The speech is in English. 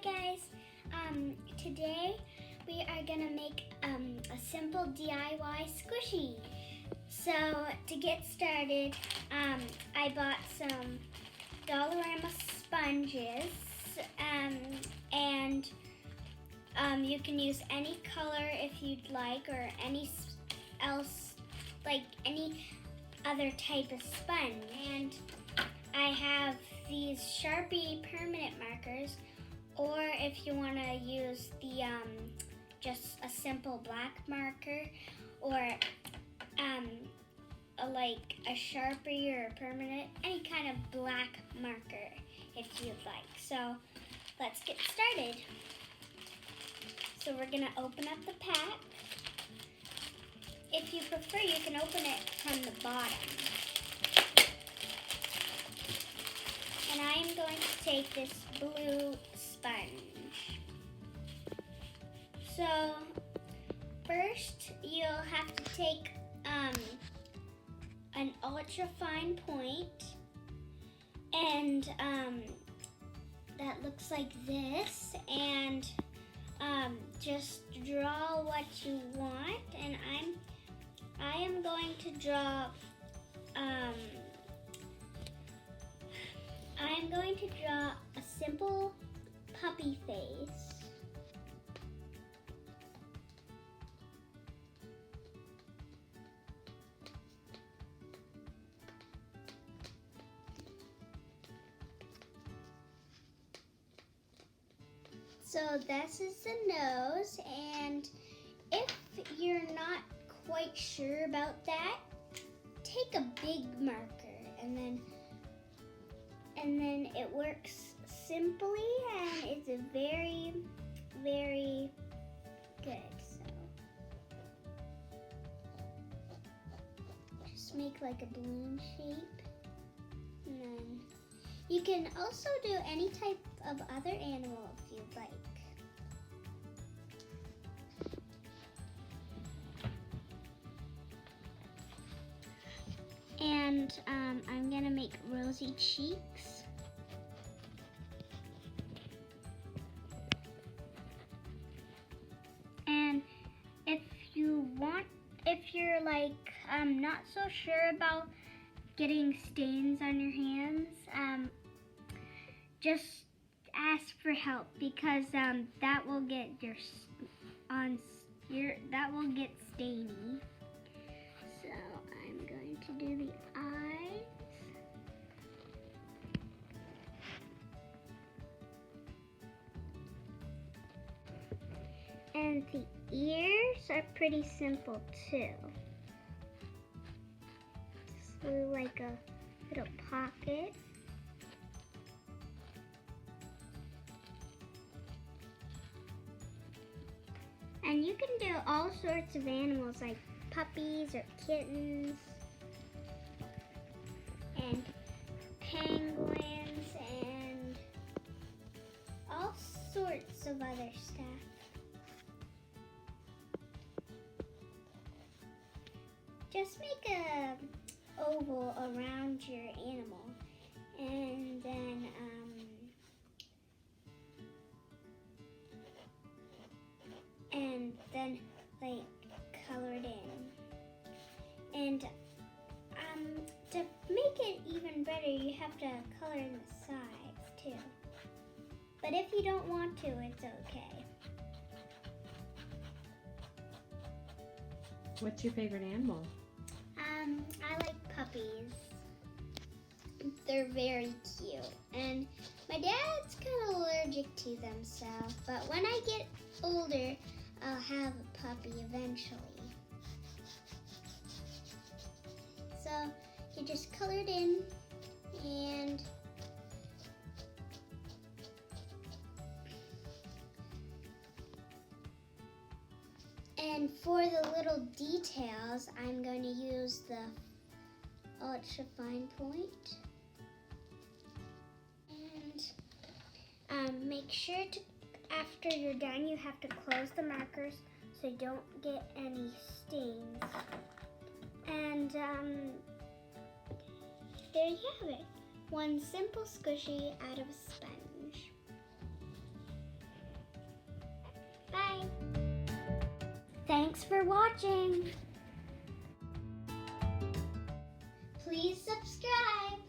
guys, today we are gonna make a simple DIY squishy. So to get started, I bought some Dollarama sponges, and you can use any color if you'd like, or any other type of sponge. And I have these Sharpie permanent markers, or if you want to use the just a simple black marker, or like a Sharpie or a permanent, any kind of black marker if you'd like. So let's get started. So we're gonna open up the pack. If you prefer, you can open it from the bottom. And I am going to take this blue sponge. So first you'll have to take an ultra fine point, and that looks like this, and just draw what you want. And I am going to draw a simple puppy face. So this is the nose, and if you're not quite sure about that, take a big marker, and then it works simply, and it's a very, very good. So just make like a balloon shape, and then you can also do any type of other animal if you'd like. And I'm gonna make rosy cheeks. And if you're like not so sure about getting stains on your hands, just ask for help, because that will get stainy. So I'm going to do the eyes. And the ears are pretty simple too. Just do like a little pocket. And you can do all sorts of animals, like puppies or kittens and penguins and all sorts of other stuff. Just make a oval around your animal, and then like color it in. And to make it even better, you have to color in the sides too. But if you don't want to, it's okay. What's your favorite animal? I like puppies. They're very cute. And my dad's kind of allergic to them, but when I get older, I'll have a puppy eventually. So you just color it in, and for the little details, I'm going to use the ultra fine point. And make sure to, after you're done, you have to close the markers so you don't get any stains. And there you have it. One simple squishy out of a sponge. Bye. Thanks for watching. Please subscribe.